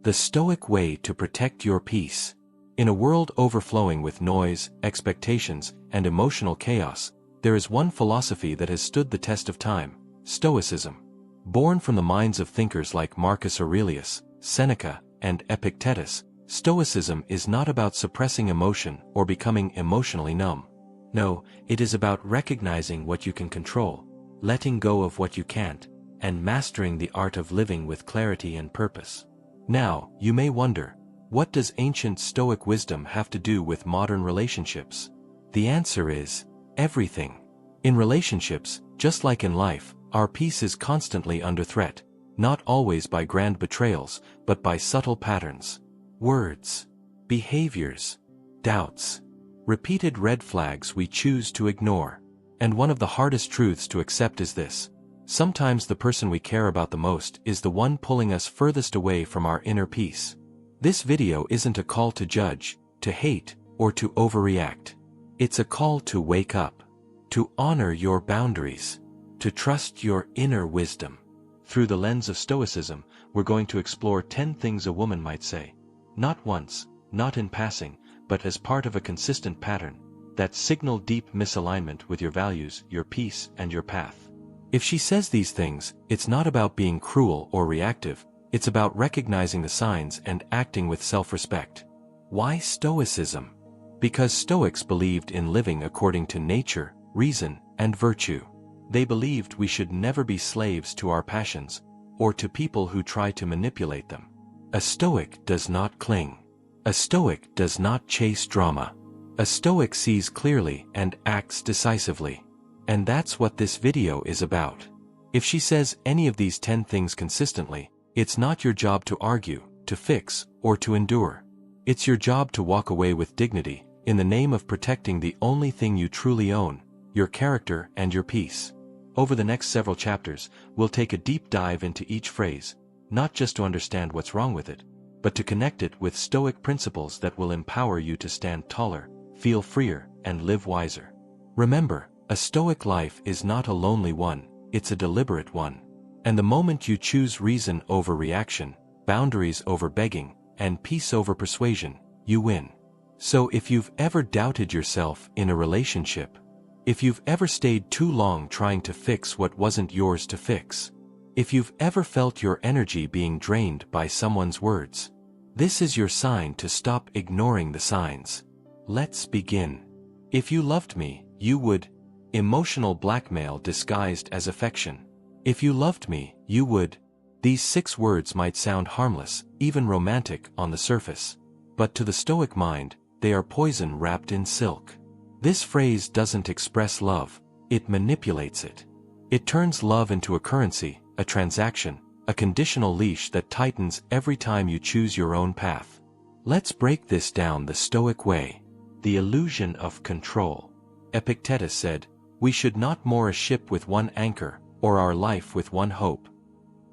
The Stoic way to protect your peace. In a world overflowing with noise, expectations, and emotional chaos, there is one philosophy that has stood the test of time: Stoicism. Born from the minds of thinkers like Marcus Aurelius, Seneca, and Epictetus, Stoicism is not about suppressing emotion or becoming emotionally numb. No, it is about recognizing what you can control, letting go of what you can't, and mastering the art of living with clarity and purpose. Now, you may wonder, what does ancient Stoic wisdom have to do with modern relationships? The answer is everything. In relationships, just like in life, our peace is constantly under threat, not always by grand betrayals, but by subtle patterns. Words, behaviors, doubts, repeated red flags we choose to ignore. And one of the hardest truths to accept is this: sometimes the person we care about the most is the one pulling us furthest away from our inner peace. This video isn't a call to judge, to hate, or to overreact. It's a call to wake up, to honor your boundaries, to trust your inner wisdom. Through the lens of Stoicism, we're going to explore 10 things a woman might say. Not once, not in passing, but as part of a consistent pattern that signal deep misalignment with your values, your peace, and your path. If she says these things, it's not about being cruel or reactive, it's about recognizing the signs and acting with self-respect. Why Stoicism? Because Stoics believed in living according to nature, reason, and virtue. They believed we should never be slaves to our passions, or to people who try to manipulate them. A Stoic does not cling. A Stoic does not chase drama. A Stoic sees clearly and acts decisively. And that's what this video is about. If she says any of these 10 things consistently, it's not your job to argue, to fix, or to endure. It's your job to walk away with dignity, in the name of protecting the only thing you truly own: your character and your peace. Over the next several chapters, we'll take a deep dive into each phrase, not just to understand what's wrong with it, but to connect it with Stoic principles that will empower you to stand taller, feel freer, and live wiser. Remember, a Stoic life is not a lonely one, it's a deliberate one. And the moment you choose reason over reaction, boundaries over begging, and peace over persuasion, you win. So if you've ever doubted yourself in a relationship, if you've ever stayed too long trying to fix what wasn't yours to fix, if you've ever felt your energy being drained by someone's words, this is your sign to stop ignoring the signs. Let's begin. If you loved me, you would. Emotional blackmail disguised as affection. If you loved me, you would. These 6 words might sound harmless, even romantic on the surface. But to the Stoic mind, they are poison wrapped in silk. This phrase doesn't express love, it manipulates it. It turns love into a currency, a transaction, a conditional leash that tightens every time you choose your own path. Let's break this down the Stoic way. The illusion of control. Epictetus said, "We should not moor a ship with one anchor, or our life with one hope."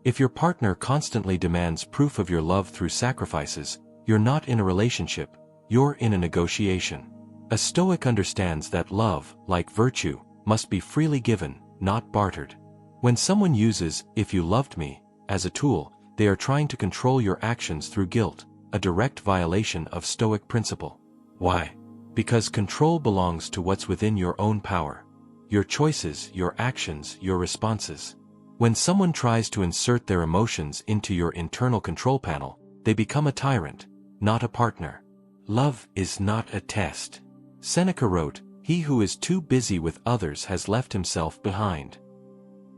If your partner constantly demands proof of your love through sacrifices, you're not in a relationship, you're in a negotiation. A Stoic understands that love, like virtue, must be freely given, not bartered. When someone uses "if you loved me" as a tool, they are trying to control your actions through guilt, a direct violation of Stoic principle. Why? Because control belongs to what's within your own power. Your choices, your actions, your responses. When someone tries to insert their emotions into your internal control panel, they become a tyrant, not a partner. Love is not a test. Seneca wrote, "He who is too busy with others has left himself behind."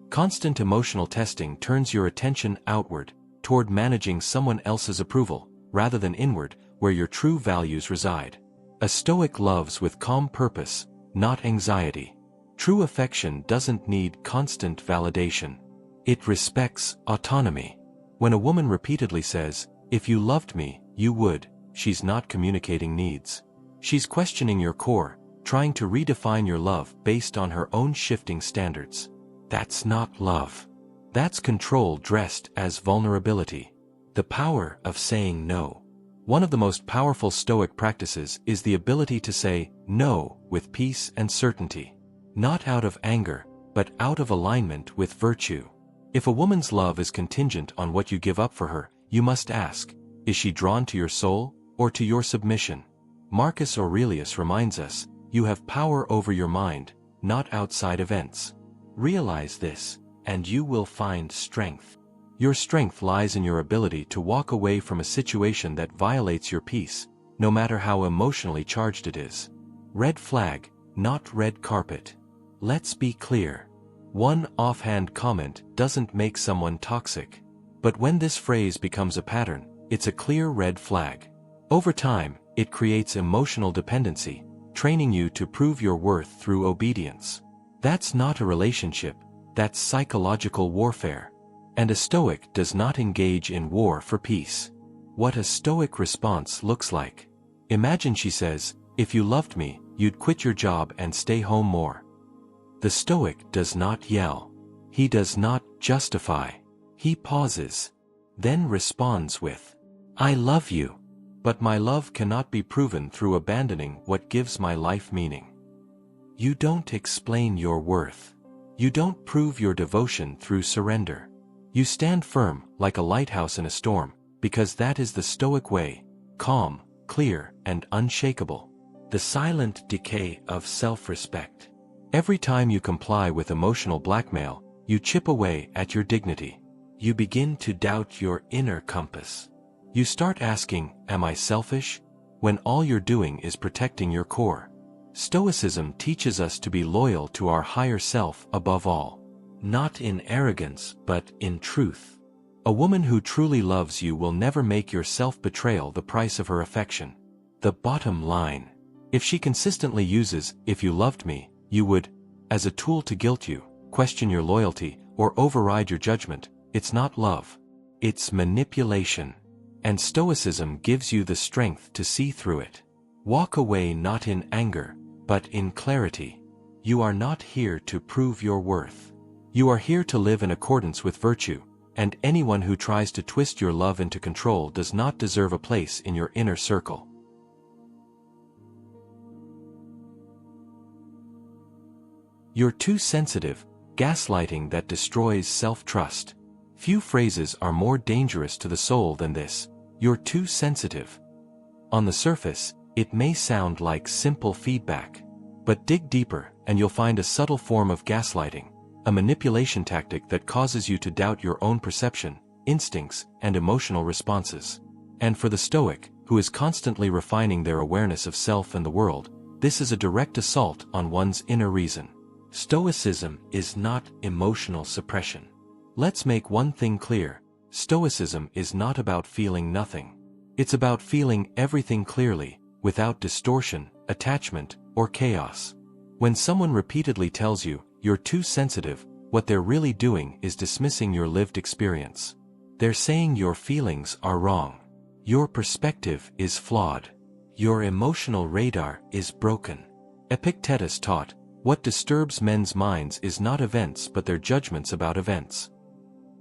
Constant emotional testing turns your attention outward, toward managing someone else's approval, rather than inward, where your true values reside. A Stoic loves with calm purpose, not anxiety. True affection doesn't need constant validation. It respects autonomy. When a woman repeatedly says, "If you loved me, you would," she's not communicating needs. She's questioning your core, trying to redefine your love based on her own shifting standards. That's not love. That's control dressed as vulnerability. The power of saying no. One of the most powerful Stoic practices is the ability to say no with peace and certainty. Not out of anger, but out of alignment with virtue. If a woman's love is contingent on what you give up for her, you must ask, Is she drawn to your soul, or to your submission? Marcus Aurelius reminds us, you have power over your mind, not outside events. Realize this, and you will find strength. Your strength lies in your ability to walk away from a situation that violates your peace, no matter how emotionally charged it is. Red flag, not red carpet. Let's be clear. One offhand comment doesn't make someone toxic. But when this phrase becomes a pattern, it's a clear red flag. Over time, it creates emotional dependency, training you to prove your worth through obedience. That's not a relationship, that's psychological warfare. And a Stoic does not engage in war for peace. What a Stoic response looks like. Imagine she says, if you loved me, you'd quit your job and stay home more. The Stoic does not yell. He does not justify. He pauses, then responds with, I love you, but my love cannot be proven through abandoning what gives my life meaning. You don't explain your worth. You don't prove your devotion through surrender. You stand firm, like a lighthouse in a storm, because that is the Stoic way, calm, clear, and unshakable. The silent decay of self-respect. Every time you comply with emotional blackmail, you chip away at your dignity. You begin to doubt your inner compass. You start asking, am I selfish? When all you're doing is protecting your core. Stoicism teaches us to be loyal to our higher self above all. Not in arrogance, but in truth. A woman who truly loves you will never make your self-betrayal the price of her affection. The bottom line. If she consistently uses, if you loved me, you would, as a tool to guilt you, question your loyalty, or override your judgment, it's not love. It's manipulation. And Stoicism gives you the strength to see through it. Walk away not in anger, but in clarity. You are not here to prove your worth. You are here to live in accordance with virtue, and anyone who tries to twist your love into control does not deserve a place in your inner circle. You're too sensitive, gaslighting that destroys self-trust. Few phrases are more dangerous to the soul than this, you're too sensitive. On the surface, it may sound like simple feedback. But dig deeper, and you'll find a subtle form of gaslighting, a manipulation tactic that causes you to doubt your own perception, instincts, and emotional responses. And for the Stoic, who is constantly refining their awareness of self and the world, this is a direct assault on one's inner reason. Stoicism is not emotional suppression. Let's make one thing clear, Stoicism is not about feeling nothing. It's about feeling everything clearly, without distortion, attachment, or chaos. When someone repeatedly tells you, you're too sensitive, what they're really doing is dismissing your lived experience. They're saying your feelings are wrong. Your perspective is flawed. Your emotional radar is broken. Epictetus taught, what disturbs men's minds is not events but their judgments about events.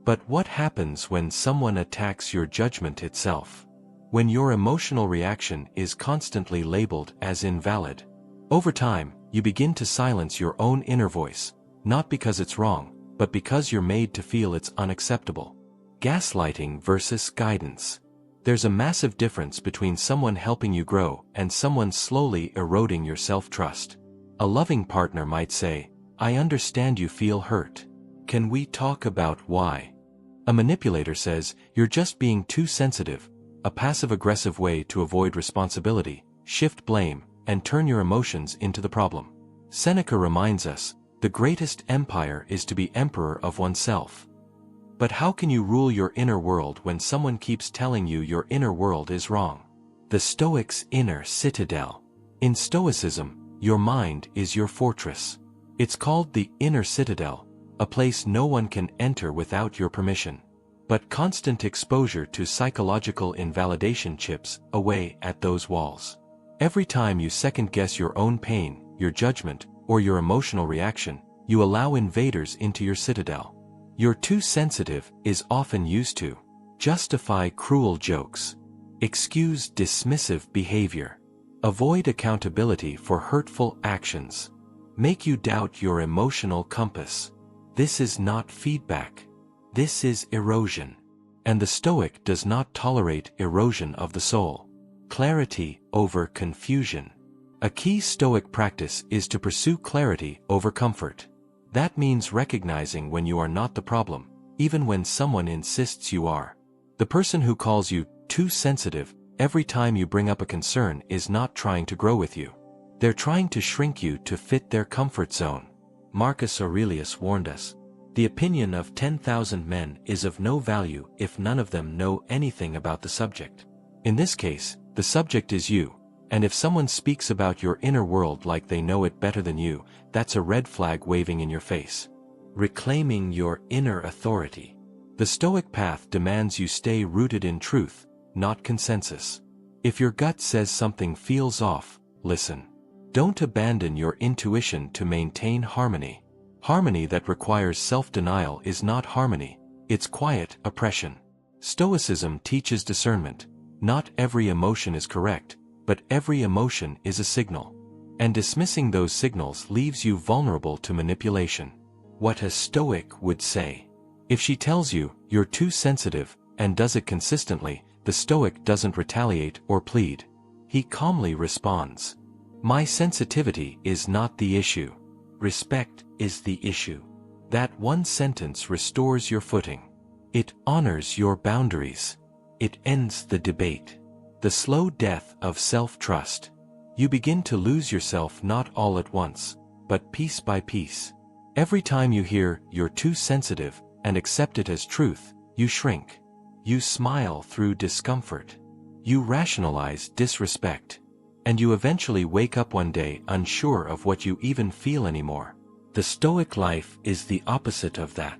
But what happens when someone attacks your judgment itself? When your emotional reaction is constantly labeled as invalid? Over time, you begin to silence your own inner voice, not because it's wrong, but because you're made to feel it's unacceptable. Gaslighting versus guidance. There's a massive difference between someone helping you grow and someone slowly eroding your self-trust. A loving partner might say, I understand you feel hurt. Can we talk about why? A manipulator says, you're just being too sensitive, a passive-aggressive way to avoid responsibility, shift blame, and turn your emotions into the problem. Seneca reminds us, the greatest empire is to be emperor of oneself. But how can you rule your inner world when someone keeps telling you your inner world is wrong? The Stoic's inner citadel. In Stoicism, your mind is your fortress. It's called the inner citadel, a place no one can enter without your permission. But constant exposure to psychological invalidation chips away at those walls. Every time you second-guess your own pain, your judgment, or your emotional reaction, you allow invaders into your citadel. You're too sensitive is often used to justify cruel jokes, excuse dismissive behavior, avoid accountability for hurtful actions, make you doubt your emotional compass. This is not feedback. This is erosion. And the Stoic does not tolerate erosion of the soul. Clarity over confusion. A key Stoic practice is to pursue clarity over comfort. That means recognizing when you are not the problem, even when someone insists you are. The person who calls you too sensitive every time you bring up a concern is not trying to grow with you. They're trying to shrink you to fit their comfort zone. Marcus Aurelius warned us, "The opinion of 10,000 men is of no value if none of them know anything about the subject." In this case, the subject is you, and if someone speaks about your inner world like they know it better than you, that's a red flag waving in your face. Reclaiming your inner authority. The Stoic path demands you stay rooted in truth, not consensus. If your gut says something feels off, listen. Don't abandon your intuition to maintain harmony. Harmony that requires self-denial is not harmony, it's quiet oppression. Stoicism teaches discernment. Not every emotion is correct, but every emotion is a signal. And dismissing those signals leaves you vulnerable to manipulation. What a Stoic would say. If she tells you you're too sensitive and does it consistently, the Stoic doesn't retaliate or plead. He calmly responds, "My sensitivity is not the issue. Respect is the issue." That one sentence restores your footing. It honors your boundaries. It ends the debate. The slow death of self-trust. You begin to lose yourself not all at once, but piece by piece. Every time you hear "you're too sensitive" and accept it as truth, you shrink. You smile through discomfort. You rationalize disrespect. And you eventually wake up one day unsure of what you even feel anymore. The Stoic life is the opposite of that.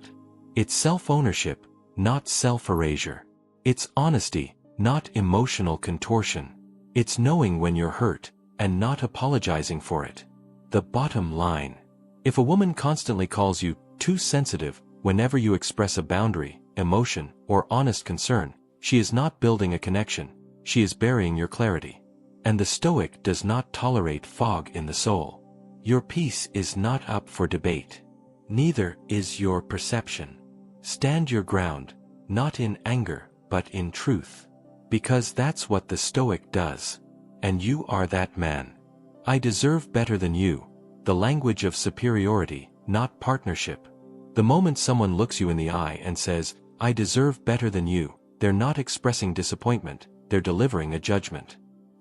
It's self-ownership, not self-erasure. It's honesty, not emotional contortion. It's knowing when you're hurt, and not apologizing for it. The bottom line. If a woman constantly calls you too sensitive whenever you express a boundary, emotion, or honest concern, she is not building a connection, she is burying your clarity. And the Stoic does not tolerate fog in the soul. Your peace is not up for debate. Neither is your perception. Stand your ground, not in anger, but in truth. Because that's what the Stoic does. And you are that man. I deserve better than you. The language of superiority, not partnership. The moment someone looks you in the eye and says, "I deserve better than you," they're not expressing disappointment, they're delivering a judgment.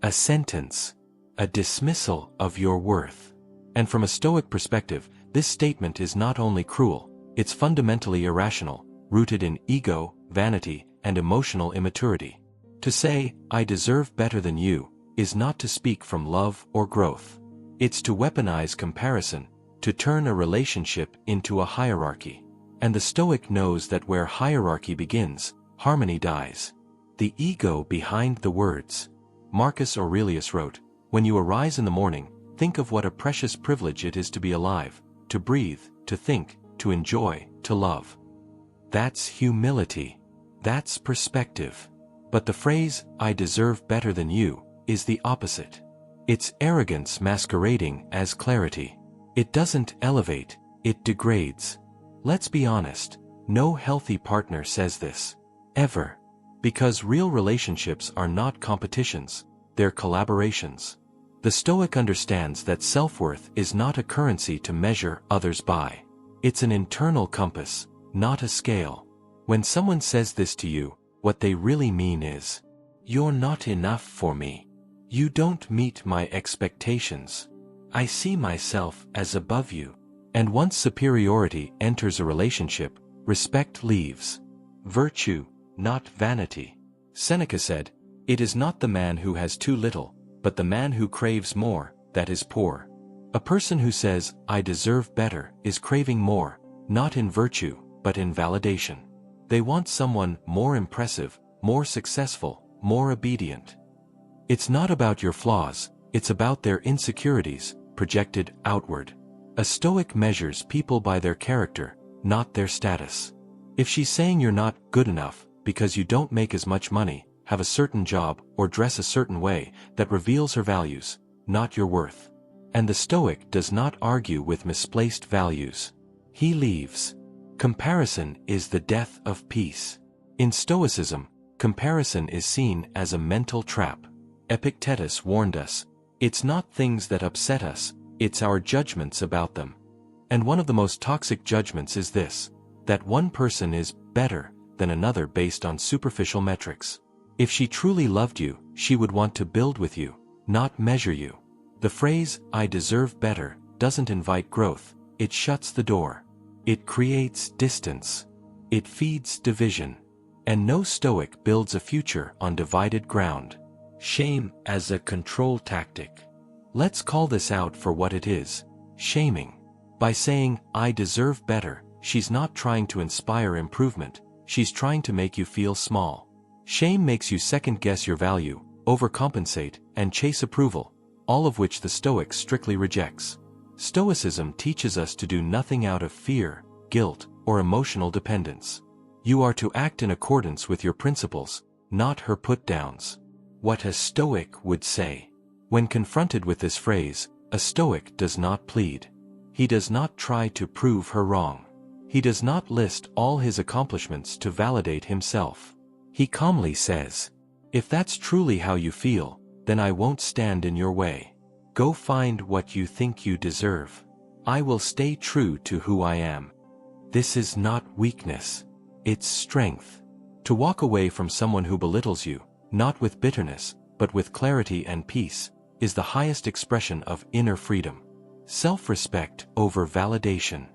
A sentence. A dismissal of your worth. And from a Stoic perspective, this statement is not only cruel, it's fundamentally irrational, rooted in ego, vanity, and emotional immaturity. To say, "I deserve better than you," is not to speak from love or growth. It's to weaponize comparison, to turn a relationship into a hierarchy. And the Stoic knows that where hierarchy begins, harmony dies. The ego behind the words. Marcus Aurelius wrote, "When you arise in the morning, think of what a precious privilege it is to be alive, to breathe, to think, to enjoy, to love." That's humility. That's perspective. But the phrase, "I deserve better than you," is the opposite. It's arrogance masquerading as clarity. It doesn't elevate, it degrades. Let's be honest, no healthy partner says this. Ever. Because real relationships are not competitions, they're collaborations. The Stoic understands that self-worth is not a currency to measure others by. It's an internal compass, not a scale. When someone says this to you, what they really mean is, "You're not enough for me. You don't meet my expectations. I see myself as above you." And once superiority enters a relationship, respect leaves. Virtue, not vanity. Seneca said, "It is not the man who has too little, but the man who craves more, that is poor." A person who says, "I deserve better," is craving more, not in virtue, but in validation. They want someone more impressive, more successful, more obedient. It's not about your flaws, it's about their insecurities, projected outward. A Stoic measures people by their character, not their status. If she's saying you're not good enough because you don't make as much money, have a certain job, or dress a certain way, that reveals her values, not your worth. And the Stoic does not argue with misplaced values. He leaves. Comparison is the death of peace. In Stoicism, comparison is seen as a mental trap. Epictetus warned us, it's not things that upset us, it's our judgments about them. And one of the most toxic judgments is this, that one person is better than another based on superficial metrics. If she truly loved you, she would want to build with you, not measure you. The phrase, "I deserve better," doesn't invite growth, it shuts the door. It creates distance. It feeds division. And no Stoic builds a future on divided ground. Shame as a control tactic. Let's call this out for what it is, shaming. By saying, "I deserve better," she's not trying to inspire improvement, she's trying to make you feel small. Shame makes you second-guess your value, overcompensate, and chase approval, all of which the Stoic strictly rejects. Stoicism teaches us to do nothing out of fear, guilt, or emotional dependence. You are to act in accordance with your principles, not her put-downs. What a Stoic would say. When confronted with this phrase, a Stoic does not plead. He does not try to prove her wrong. He does not list all his accomplishments to validate himself. He calmly says, "If that's truly how you feel, then I won't stand in your way. Go find what you think you deserve. I will stay true to who I am." This is not weakness. It's strength. To walk away from someone who belittles you, not with bitterness, but with clarity and peace, is the highest expression of inner freedom. Self-respect over validation.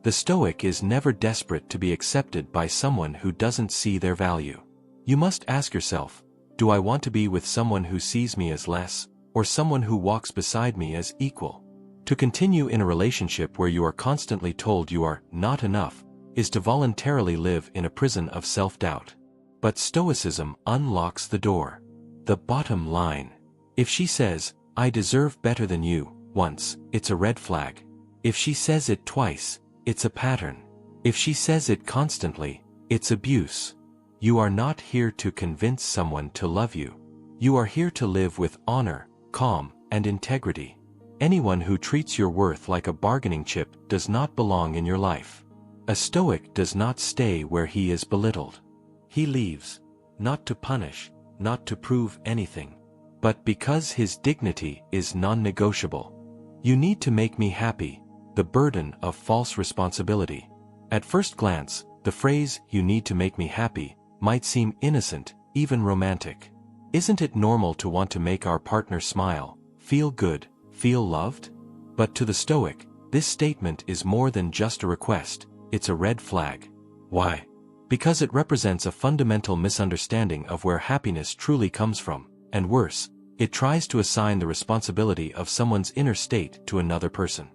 The Stoic is never desperate to be accepted by someone who doesn't see their value. You must ask yourself, do I want to be with someone who sees me as less, or someone who walks beside me as equal? To continue in a relationship where you are constantly told you are not enough, is to voluntarily live in a prison of self-doubt. But Stoicism unlocks the door. The bottom line. If she says, "I deserve better than you," once, it's a red flag. If she says it twice, it's a pattern. If she says it constantly, it's abuse. You are not here to convince someone to love you. You are here to live with honor, calm, and integrity. Anyone who treats your worth like a bargaining chip does not belong in your life. A Stoic does not stay where he is belittled. He leaves, not to punish, not to prove anything, but because his dignity is non-negotiable. You need to make me happy, the burden of false responsibility. At first glance, the phrase, "you need to make me happy," might seem innocent, even romantic. Isn't it normal to want to make our partner smile, feel good, feel loved? But to the Stoic, this statement is more than just a request, it's a red flag. Why? Because it represents a fundamental misunderstanding of where happiness truly comes from, and worse, it tries to assign the responsibility of someone's inner state to another person.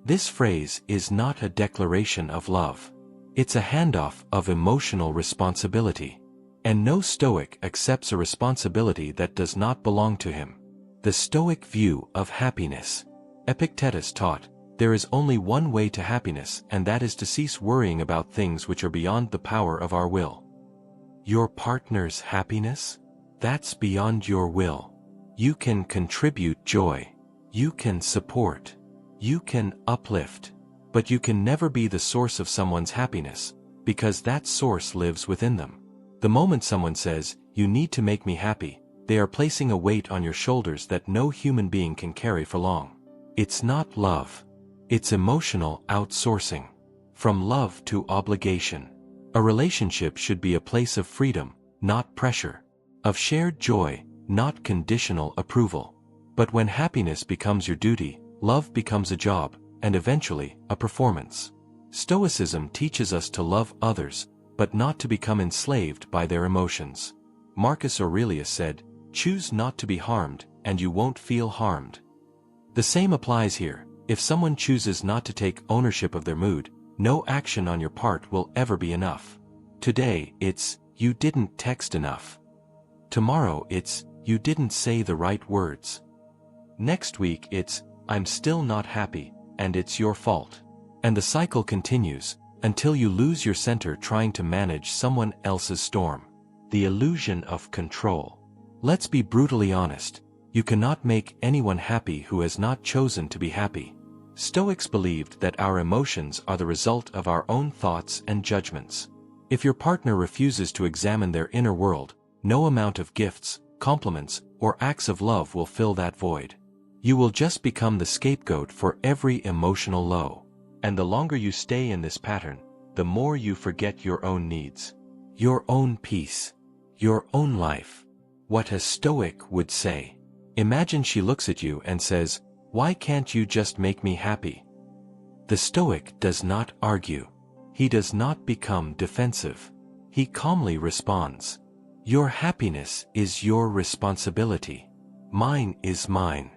This phrase is not a declaration of love. It's a handoff of emotional responsibility. And no Stoic accepts a responsibility that does not belong to him. The Stoic view of happiness. Epictetus taught, there is only one way to happiness, and that is to cease worrying about things which are beyond the power of our will. Your partner's happiness? That's beyond your will. You can contribute joy. You can support. You can uplift. But you can never be the source of someone's happiness, because that source lives within them. The moment someone says, "You need to make me happy," they are placing a weight on your shoulders that no human being can carry for long. It's not love. It's emotional outsourcing. From love to obligation. A relationship should be a place of freedom, not pressure. Of shared joy, not conditional approval. But when happiness becomes your duty, love becomes a job, and eventually, a performance. Stoicism teaches us to love others, but not to become enslaved by their emotions. Marcus Aurelius said, "Choose not to be harmed, and you won't feel harmed." The same applies here. If someone chooses not to take ownership of their mood, no action on your part will ever be enough. Today, it's, "You didn't text enough." Tomorrow, it's, "You didn't say the right words." Next week, it's, "I'm still not happy, and it's your fault." And the cycle continues, until you lose your center trying to manage someone else's storm. The illusion of control. Let's be brutally honest. You cannot make anyone happy who has not chosen to be happy. Stoics believed that our emotions are the result of our own thoughts and judgments. If your partner refuses to examine their inner world, no amount of gifts, compliments, or acts of love will fill that void. You will just become the scapegoat for every emotional low. And the longer you stay in this pattern, the more you forget your own needs, your own peace, your own life. What a Stoic would say. Imagine she looks at you and says, "Why can't you just make me happy?" The Stoic does not argue. He does not become defensive. He calmly responds, "Your happiness is your responsibility. Mine is mine.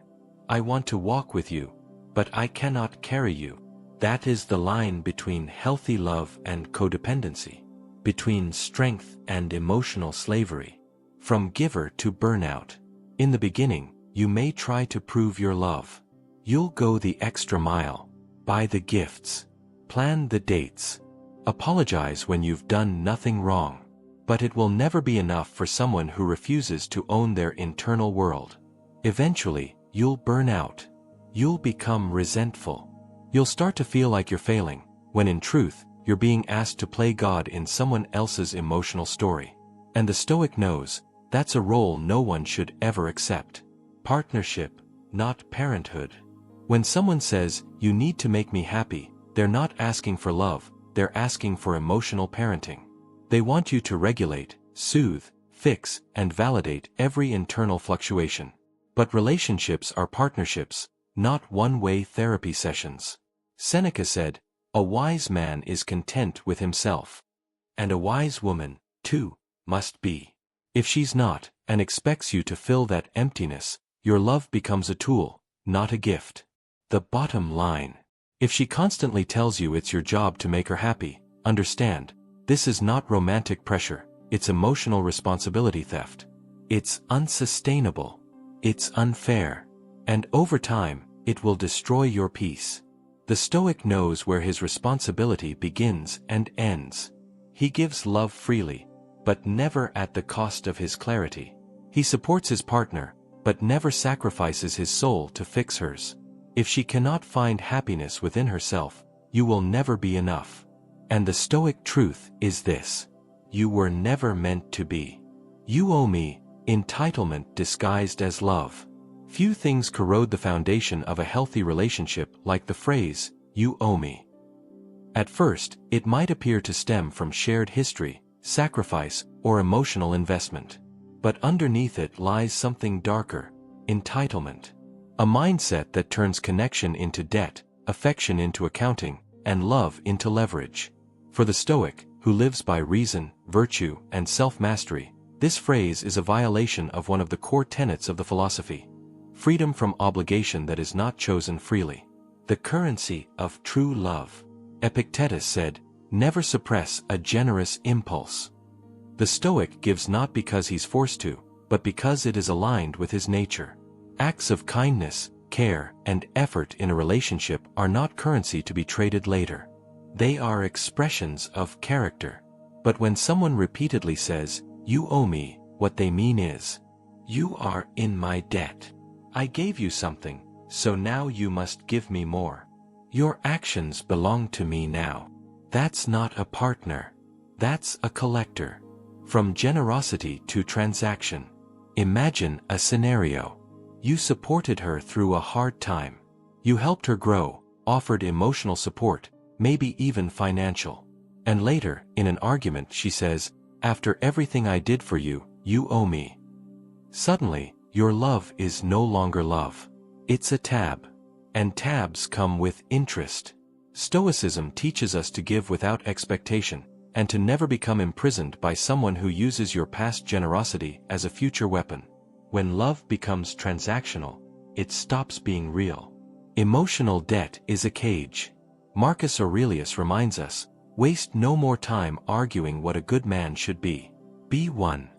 I want to walk with you, but I cannot carry you." That is the line between healthy love and codependency, between strength and emotional slavery, from giver to burnout. In the beginning, you may try to prove your love. You'll go the extra mile, buy the gifts, plan the dates, apologize when you've done nothing wrong. But it will never be enough for someone who refuses to own their internal world. Eventually, you'll burn out. You'll become resentful. You'll start to feel like you're failing, when in truth, you're being asked to play God in someone else's emotional story. And the Stoic knows, that's a role no one should ever accept. Partnership, not parenthood. When someone says, "You need to make me happy," they're not asking for love, they're asking for emotional parenting. They want you to regulate, soothe, fix, and validate every internal fluctuation. But relationships are partnerships, not one-way therapy sessions. Seneca said, "A wise man is content with himself. And a wise woman, too, must be. If she's not, and expects you to fill that emptiness, your love becomes a tool, not a gift." The bottom line. If she constantly tells you it's your job to make her happy, understand, this is not romantic pressure, it's emotional responsibility theft. It's unsustainable. It's unfair. And over time, it will destroy your peace. The Stoic knows where his responsibility begins and ends. He gives love freely, but never at the cost of his clarity. He supports his partner, but never sacrifices his soul to fix hers. If she cannot find happiness within herself, you will never be enough. And the Stoic truth is this: you were never meant to be. "You owe me," entitlement disguised as love. Few things corrode the foundation of a healthy relationship like the phrase, "You owe me." At first, it might appear to stem from shared history, sacrifice, or emotional investment. But underneath it lies something darker: entitlement. A mindset that turns connection into debt, affection into accounting, and love into leverage. For the Stoic, who lives by reason, virtue, and self-mastery, this phrase is a violation of one of the core tenets of the philosophy: freedom from obligation that is not chosen freely. The currency of true love. Epictetus said, "Never suppress a generous impulse." The Stoic gives not because he's forced to, but because it is aligned with his nature. Acts of kindness, care, and effort in a relationship are not currency to be traded later. They are expressions of character. But when someone repeatedly says, "You owe me," what they mean is, "You are in my debt. I gave you something, so now you must give me more. Your actions belong to me now." That's not a partner. That's a collector. From generosity to transaction. Imagine a scenario. You supported her through a hard time. You helped her grow, offered emotional support, maybe even financial. And later, in an argument, she says, "After everything I did for you, you owe me." Suddenly, your love is no longer love. It's a tab. And tabs come with interest. Stoicism teaches us to give without expectation, and to never become imprisoned by someone who uses your past generosity as a future weapon. When love becomes transactional, it stops being real. Emotional debt is a cage. Marcus Aurelius reminds us, waste no more time arguing what a good man should be. Be one.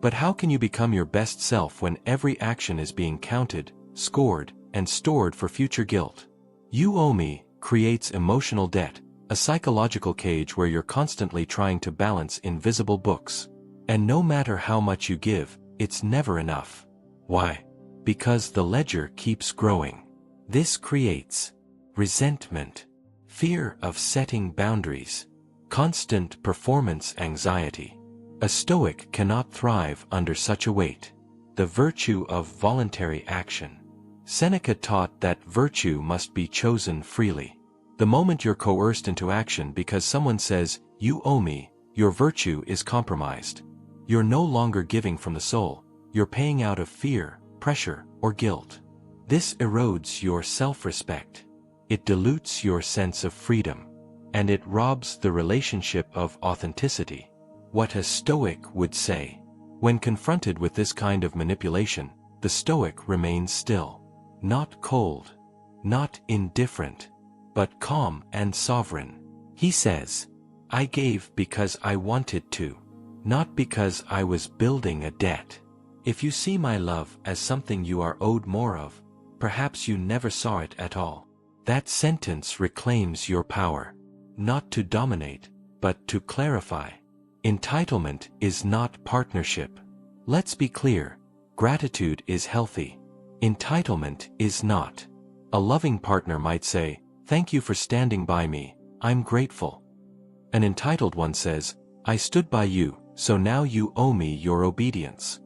But how can you become your best self when every action is being counted, scored, and stored for future guilt? "You owe me" creates emotional debt, a psychological cage where you're constantly trying to balance invisible books. And no matter how much you give, it's never enough. Why? Because the ledger keeps growing. This creates resentment, fear of setting boundaries, constant performance anxiety. A Stoic cannot thrive under such a weight. The virtue of voluntary action. Seneca taught that virtue must be chosen freely. The moment you're coerced into action because someone says, "You owe me," your virtue is compromised. You're no longer giving from the soul, you're paying out of fear, pressure, or guilt. This erodes your self-respect. It dilutes your sense of freedom. And it robs the relationship of authenticity. What a Stoic would say. When confronted with this kind of manipulation, the Stoic remains still. Not cold, not indifferent, but calm and sovereign. He says, "I gave because I wanted to, not because I was building a debt." If you see my love as something you are owed more of, perhaps you never saw it at all. That sentence reclaims your power, not to dominate, but to clarify. Entitlement is not partnership. Let's be clear, gratitude is healthy. Entitlement is not. A loving partner might say, "Thank you for standing by me, I'm grateful." An entitled one says, "I stood by you, so now you owe me your obedience."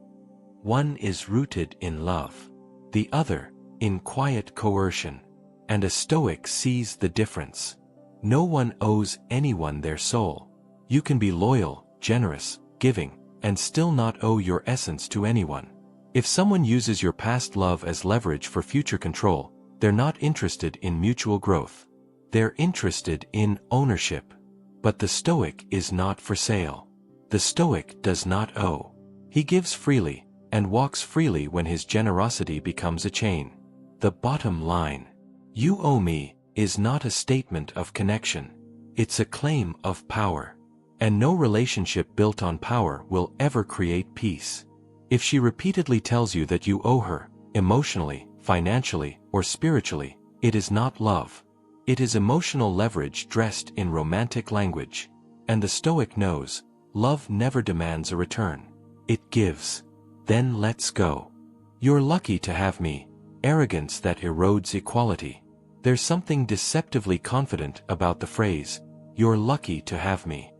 One is rooted in love. The other, in quiet coercion. And a Stoic sees the difference. No one owes anyone their soul. You can be loyal, generous, giving, and still not owe your essence to anyone. If someone uses your past love as leverage for future control, they're not interested in mutual growth. They're interested in ownership. But the Stoic is not for sale. The Stoic does not owe. He gives freely, and walks freely when his generosity becomes a chain. The bottom line. "You owe me," is not a statement of connection. It's a claim of power. And no relationship built on power will ever create peace. If she repeatedly tells you that you owe her, emotionally, financially, or spiritually, it is not love. It is emotional leverage dressed in romantic language. And the Stoic knows, love never demands a return. It gives. Then let's go. "You're lucky to have me," arrogance that erodes equality. There's something deceptively confident about the phrase, "You're lucky to have me."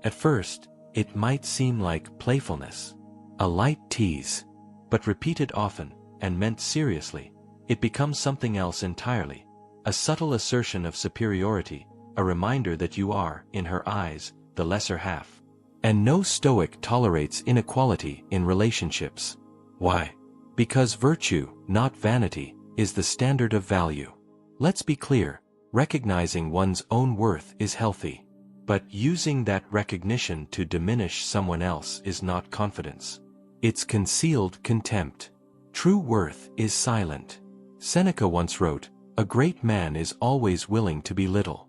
At first, it might seem like playfulness. A light tease. But repeated often, and meant seriously, it becomes something else entirely. A subtle assertion of superiority, a reminder that you are, in her eyes, the lesser half. And no Stoic tolerates inequality in relationships. Why? Because virtue, not vanity, is the standard of value. Let's be clear, recognizing one's own worth is healthy. But using that recognition to diminish someone else is not confidence. It's concealed contempt. True worth is silent. Seneca once wrote, "A great man is always willing to be little."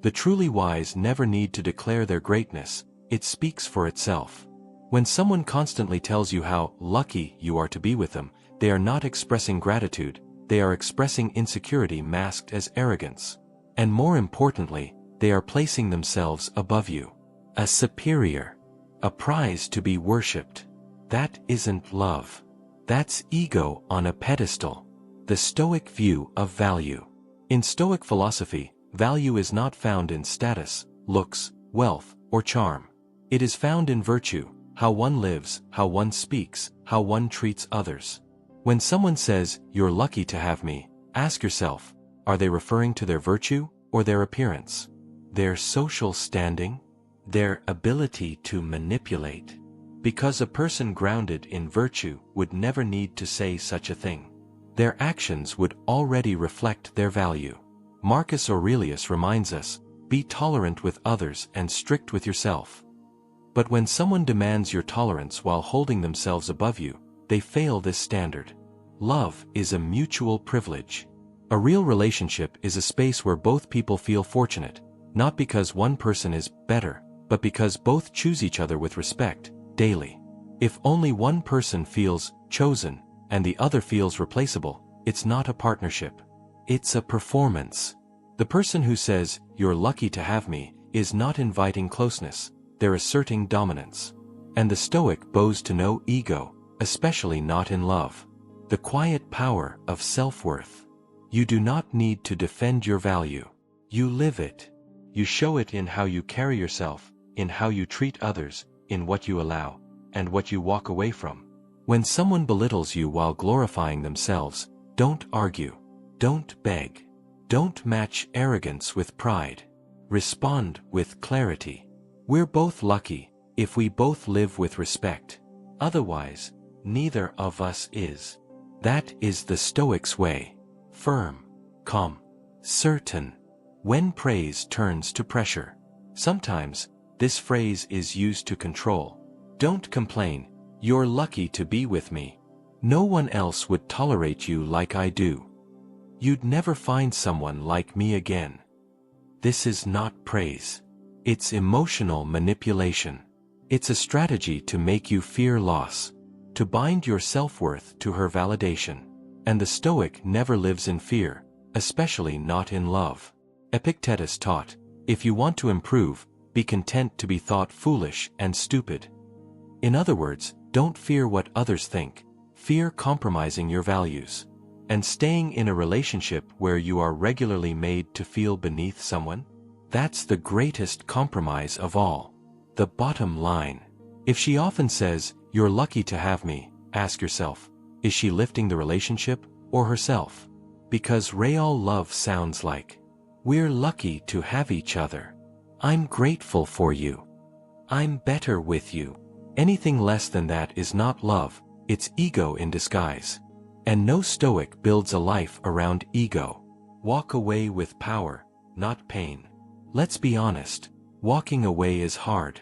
The truly wise never need to declare their greatness, it speaks for itself. When someone constantly tells you how lucky you are to be with them, they are not expressing gratitude, they are expressing insecurity masked as arrogance. And more importantly, they are placing themselves above you. A superior. A prize to be worshipped. That isn't love. That's ego on a pedestal. The Stoic view of value. In Stoic philosophy, value is not found in status, looks, wealth, or charm. It is found in virtue, how one lives, how one speaks, how one treats others. When someone says, "You're lucky to have me," ask yourself, are they referring to their virtue or their appearance? Their social standing? Their ability to manipulate? Because a person grounded in virtue would never need to say such a thing. Their actions would already reflect their value. Marcus Aurelius reminds us, "Be tolerant with others and strict with yourself." But when someone demands your tolerance while holding themselves above you, they fail this standard. Love is a mutual privilege. A real relationship is a space where both people feel fortunate, not because one person is better, but because both choose each other with respect, daily. If only one person feels chosen, and the other feels replaceable, it's not a partnership. It's a performance. The person who says, "You're lucky to have me," is not inviting closeness, they're asserting dominance. And the Stoic bows to no ego, especially not in love. The quiet power of self-worth. You do not need to defend your value. You live it. You show it in how you carry yourself, in how you treat others, in what you allow, and what you walk away from. When someone belittles you while glorifying themselves, don't argue. Don't beg. Don't match arrogance with pride. Respond with clarity. We're both lucky if we both live with respect. Otherwise, neither of us is. That is the Stoic's way. Firm, calm, certain. When praise turns to pressure. Sometimes, this phrase is used to control. Don't complain. You're lucky to be with me. No one else would tolerate you like I do. You'd never find someone like me again. This is not praise. It's emotional manipulation. It's a strategy to make you fear loss, to bind your self-worth to her validation. And the Stoic never lives in fear, especially not in love. Epictetus taught, if you want to improve, be content to be thought foolish and stupid. In other words, don't fear what others think, fear compromising your values. And staying in a relationship where you are regularly made to feel beneath someone? That's the greatest compromise of all. The bottom line. If she often says, "You're lucky to have me," ask yourself, is she lifting the relationship or herself? Because real love sounds like, "We're lucky to have each other. I'm grateful for you. I'm better with you." Anything less than that is not love, it's ego in disguise. And no Stoic builds a life around ego. Walk away with power, not pain. Let's be honest, walking away is hard.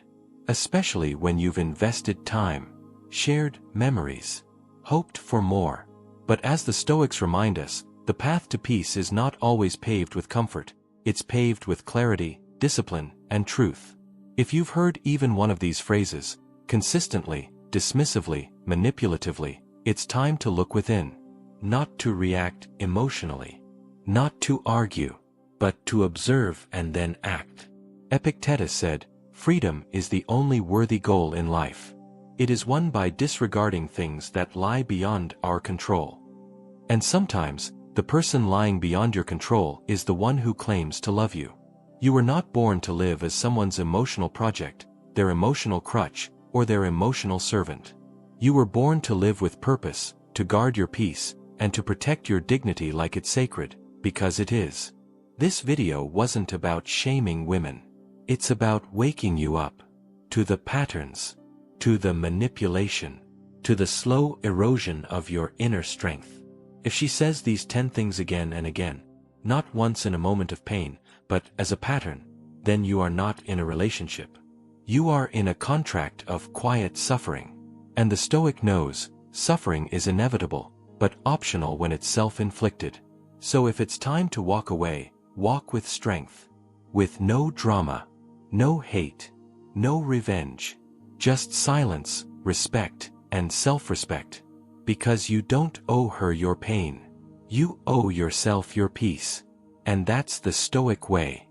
Especially when you've invested time, shared memories, hoped for more. But as the Stoics remind us, the path to peace is not always paved with comfort, it's paved with clarity, discipline, and truth. If you've heard even one of these phrases, consistently, dismissively, manipulatively, it's time to look within. Not to react emotionally. Not to argue. But to observe and then act. Epictetus said, freedom is the only worthy goal in life. It is won by disregarding things that lie beyond our control. And sometimes, the person lying beyond your control is the one who claims to love you. You were not born to live as someone's emotional project, their emotional crutch, or their emotional servant. You were born to live with purpose, to guard your peace, and to protect your dignity like it's sacred, because it is. This video wasn't about shaming women. It's about waking you up. To the patterns. To the manipulation. To the slow erosion of your inner strength. If she says these 10 things again and again, not once in a moment of pain, but as a pattern, then you are not in a relationship. You are in a contract of quiet suffering. And the Stoic knows, suffering is inevitable, but optional when it's self-inflicted. So if it's time to walk away, walk with strength. With no drama, no hate, no revenge. Just silence, respect, and self-respect. Because you don't owe her your pain. You owe yourself your peace. And that's the Stoic way.